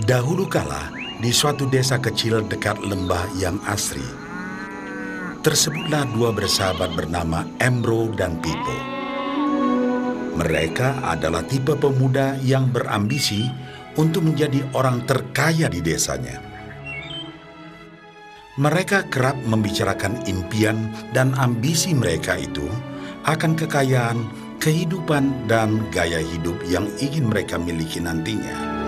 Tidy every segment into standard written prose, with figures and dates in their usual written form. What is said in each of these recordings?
Dahulu kala, di suatu desa kecil dekat lembah yang asri, tersebutlah dua bersahabat bernama Embro dan Pipo. Mereka adalah tipe pemuda yang berambisi untuk menjadi orang terkaya di desanya. Mereka kerap membicarakan impian dan ambisi mereka itu akan kekayaan, kehidupan, dan gaya hidup yang ingin mereka miliki nantinya.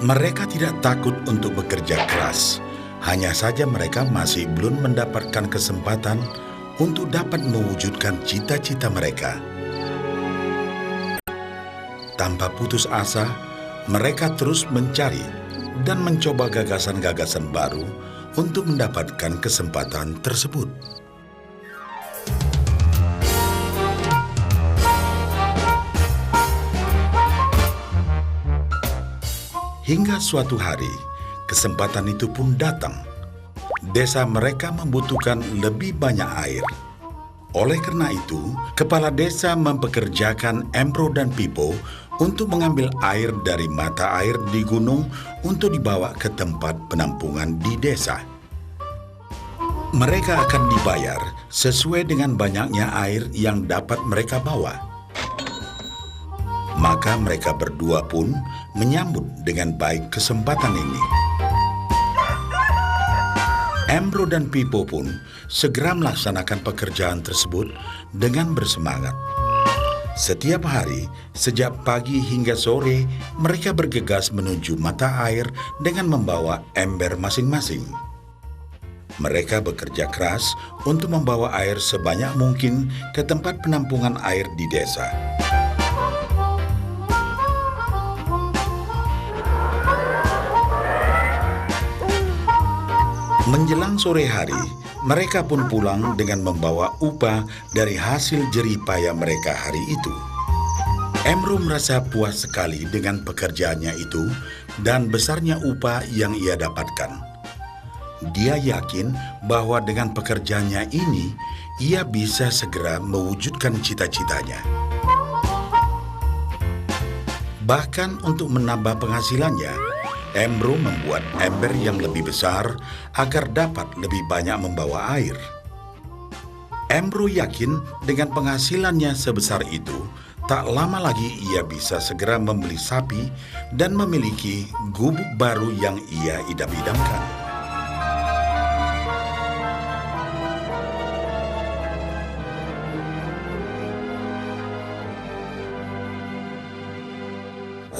Mereka tidak takut untuk bekerja keras, hanya saja mereka masih belum mendapatkan kesempatan untuk dapat mewujudkan cita-cita mereka. Tanpa putus asa, mereka terus mencari dan mencoba gagasan-gagasan baru untuk mendapatkan kesempatan tersebut. Hingga suatu hari, kesempatan itu pun datang. Desa mereka membutuhkan lebih banyak air. Oleh karena itu, kepala desa mempekerjakan Embro dan Pipo untuk mengambil air dari mata air di gunung untuk dibawa ke tempat penampungan di desa. Mereka akan dibayar sesuai dengan banyaknya air yang dapat mereka bawa. Maka mereka berdua pun menyambut dengan baik kesempatan ini. Embro dan Pipo pun segera melaksanakan pekerjaan tersebut dengan bersemangat. Setiap hari, sejak pagi hingga sore, mereka bergegas menuju mata air dengan membawa ember masing-masing. Mereka bekerja keras untuk membawa air sebanyak mungkin ke tempat penampungan air di desa. Menjelang sore hari, mereka pun pulang dengan membawa upah dari hasil jerih payah mereka hari itu. Embro merasa puas sekali dengan pekerjaannya itu dan besarnya upah yang ia dapatkan. Dia yakin bahwa dengan pekerjaannya ini, ia bisa segera mewujudkan cita-citanya. Bahkan untuk menambah penghasilannya, Embro membuat ember yang lebih besar agar dapat lebih banyak membawa air. Embro yakin dengan penghasilannya sebesar itu, tak lama lagi ia bisa segera membeli sapi dan memiliki gubuk baru yang ia idam-idamkan.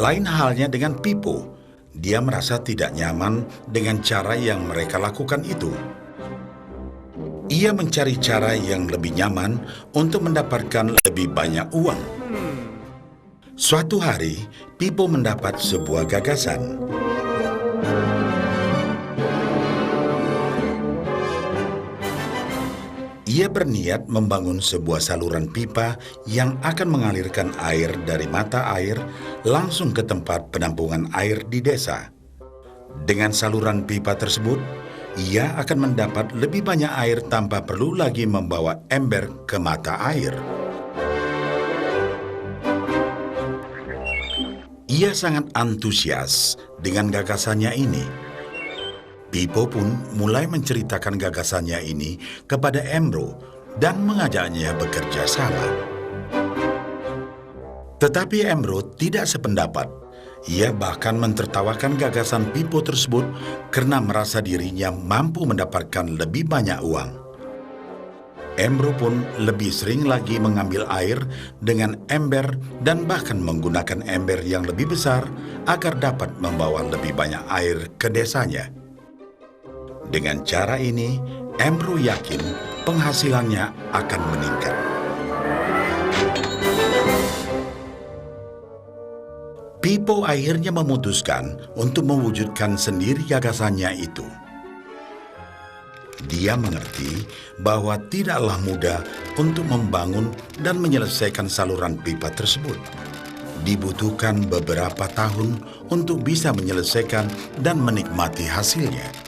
Lain halnya dengan Pipo. Dia merasa tidak nyaman dengan cara yang mereka lakukan itu. Ia mencari cara yang lebih nyaman untuk mendapatkan lebih banyak uang. Suatu hari, Pipo mendapat sebuah gagasan. Ia berniat membangun sebuah saluran pipa yang akan mengalirkan air dari mata air langsung ke tempat penampungan air di desa. Dengan saluran pipa tersebut, ia akan mendapat lebih banyak air tanpa perlu lagi membawa ember ke mata air. Ia sangat antusias dengan gagasannya ini. Pipo pun mulai menceritakan gagasannya ini kepada Embro dan mengajaknya bekerja sama. Tetapi Embro tidak sependapat. Ia bahkan mentertawakan gagasan Pipo tersebut karena merasa dirinya mampu mendapatkan lebih banyak uang. Embro pun lebih sering lagi mengambil air dengan ember dan bahkan menggunakan ember yang lebih besar agar dapat membawa lebih banyak air ke desanya. Dengan cara ini, Embro yakin penghasilannya akan meningkat. Pipo akhirnya memutuskan untuk mewujudkan sendiri gagasannya itu. Dia mengerti bahwa tidaklah mudah untuk membangun dan menyelesaikan saluran pipa tersebut. Dibutuhkan beberapa tahun untuk bisa menyelesaikan dan menikmati hasilnya.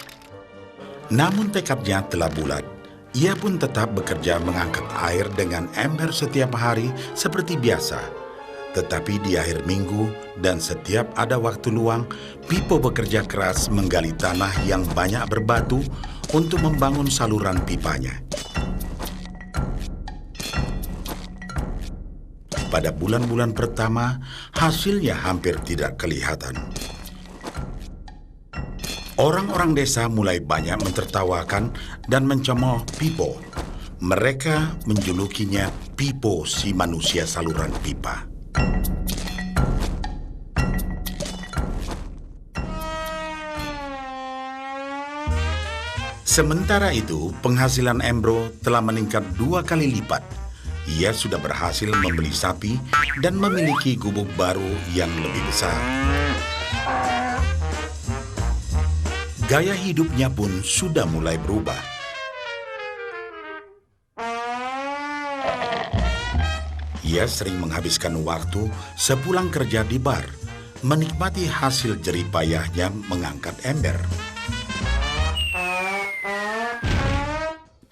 Namun tekadnya telah bulat. Ia pun tetap bekerja mengangkat air dengan ember setiap hari seperti biasa. Tetapi di akhir minggu dan setiap ada waktu luang, Pipo bekerja keras menggali tanah yang banyak berbatu untuk membangun saluran pipanya. Pada bulan-bulan pertama, hasilnya hampir tidak kelihatan. Orang-orang desa mulai banyak mentertawakan dan mencemooh Pipo. Mereka menjulukinya Pipo si manusia saluran pipa. Sementara itu, penghasilan Embro telah meningkat 2 kali lipat. Ia sudah berhasil membeli sapi dan memiliki gubuk baru yang lebih besar. Gaya hidupnya pun sudah mulai berubah. Ia sering menghabiskan waktu sepulang kerja di bar, menikmati hasil jerih payahnya mengangkat ember.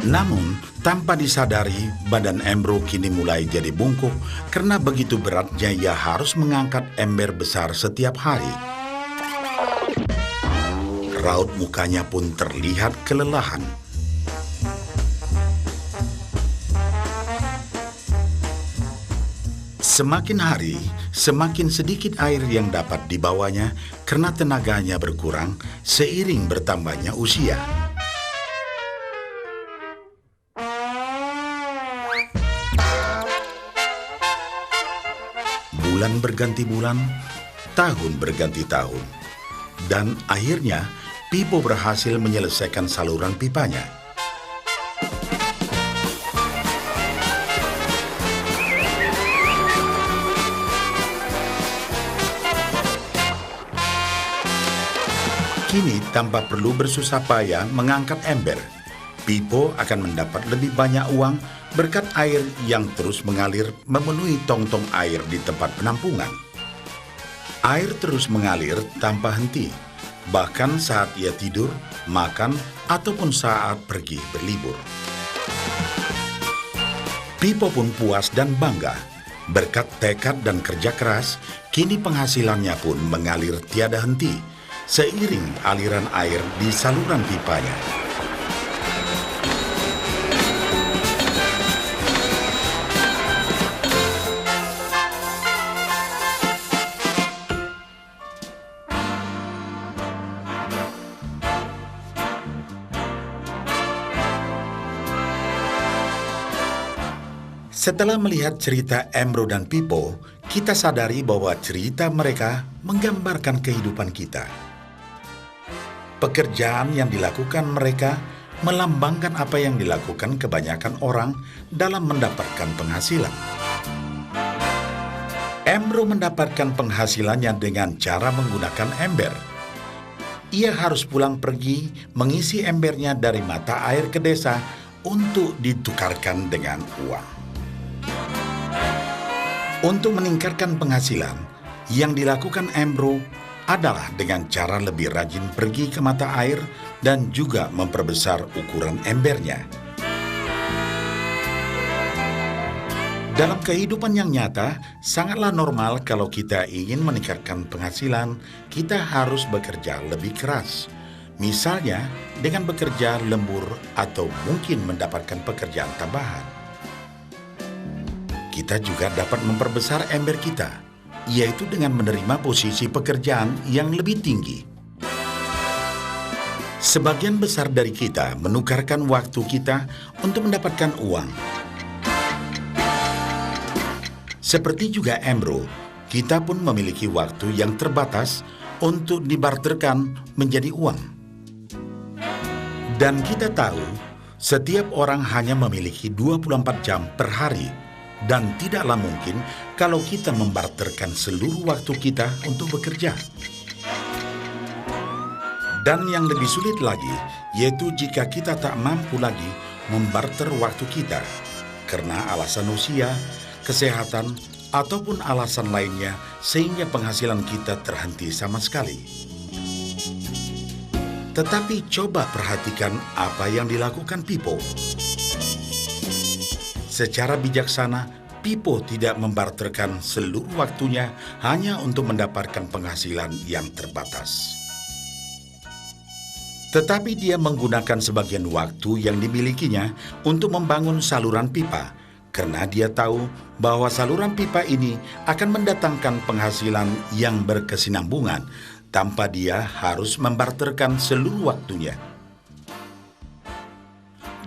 Namun, tanpa disadari, badan Embro kini mulai jadi bungkuk karena begitu beratnya ia harus mengangkat ember besar setiap hari. Raut mukanya pun terlihat kelelahan. Semakin hari, semakin sedikit air yang dapat dibawanya karena tenaganya berkurang seiring bertambahnya usia. Bulan berganti bulan, tahun berganti tahun. Dan akhirnya, Pipo berhasil menyelesaikan saluran pipanya. Kini, tanpa perlu bersusah payah mengangkat ember, Pipo akan mendapat lebih banyak uang berkat air yang terus mengalir memenuhi tong-tong air di tempat penampungan. Air terus mengalir tanpa henti, bahkan saat ia tidur, makan, ataupun saat pergi berlibur. Pipo pun puas dan bangga. Berkat tekad dan kerja keras, kini penghasilannya pun mengalir tiada henti, seiring aliran air di saluran pipanya. Setelah melihat cerita Embro dan Pipo, kita sadari bahwa cerita mereka menggambarkan kehidupan kita. Pekerjaan yang dilakukan mereka melambangkan apa yang dilakukan kebanyakan orang dalam mendapatkan penghasilan. Embro mendapatkan penghasilannya dengan cara menggunakan ember. Ia harus pulang pergi mengisi embernya dari mata air ke desa untuk ditukarkan dengan uang. Untuk meningkatkan penghasilan, yang dilakukan Embro adalah dengan cara lebih rajin pergi ke mata air dan juga memperbesar ukuran embernya. Dalam kehidupan yang nyata, sangatlah normal kalau kita ingin meningkatkan penghasilan, kita harus bekerja lebih keras. Misalnya, dengan bekerja lembur atau mungkin mendapatkan pekerjaan tambahan. Kita juga dapat memperbesar ember kita, yaitu dengan menerima posisi pekerjaan yang lebih tinggi. Sebagian besar dari kita menukarkan waktu kita untuk mendapatkan uang. Seperti juga Embro, kita pun memiliki waktu yang terbatas untuk dibarterkan menjadi uang. Dan kita tahu, setiap orang hanya memiliki 24 jam per hari, dan tidaklah mungkin kalau kita membarterkan seluruh waktu kita untuk bekerja. Dan yang lebih sulit lagi, yaitu jika kita tak mampu lagi membarter waktu kita, karena alasan usia, kesehatan, ataupun alasan lainnya sehingga penghasilan kita terhenti sama sekali. Tetapi coba perhatikan apa yang dilakukan Pipo. Secara bijaksana, Pipo tidak membarterkan seluruh waktunya hanya untuk mendapatkan penghasilan yang terbatas. Tetapi dia menggunakan sebagian waktu yang dimilikinya untuk membangun saluran pipa, karena dia tahu bahwa saluran pipa ini akan mendatangkan penghasilan yang berkesinambungan tanpa dia harus membarterkan seluruh waktunya.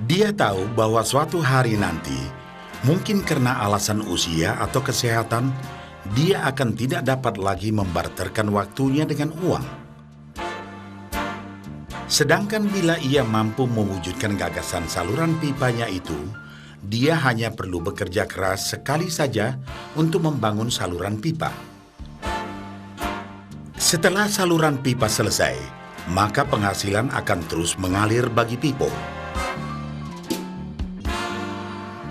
Dia tahu bahwa suatu hari nanti, mungkin karena alasan usia atau kesehatan, dia akan tidak dapat lagi membarterkan waktunya dengan uang. Sedangkan bila ia mampu mewujudkan gagasan saluran pipanya itu, dia hanya perlu bekerja keras sekali saja untuk membangun saluran pipa. Setelah saluran pipa selesai, maka penghasilan akan terus mengalir bagi Pipo.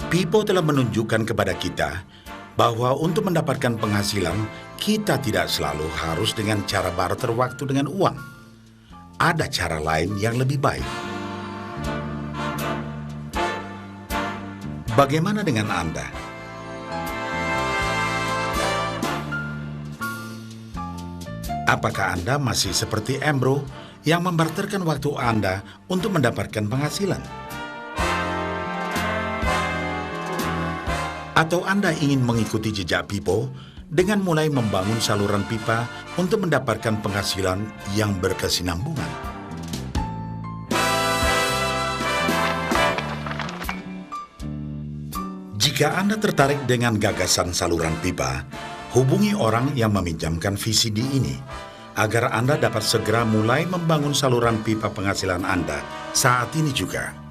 Pipo telah menunjukkan kepada kita bahwa untuk mendapatkan penghasilan, kita tidak selalu harus dengan cara barter waktu dengan uang. Ada cara lain yang lebih baik. Bagaimana dengan Anda? Apakah Anda masih seperti Embro yang membarterkan waktu Anda untuk mendapatkan penghasilan? Atau Anda ingin mengikuti jejak Pipo dengan mulai membangun saluran pipa untuk mendapatkan penghasilan yang berkesinambungan? Jika Anda tertarik dengan gagasan saluran pipa, hubungi orang yang meminjamkan VCD ini agar Anda dapat segera mulai membangun saluran pipa penghasilan Anda saat ini juga.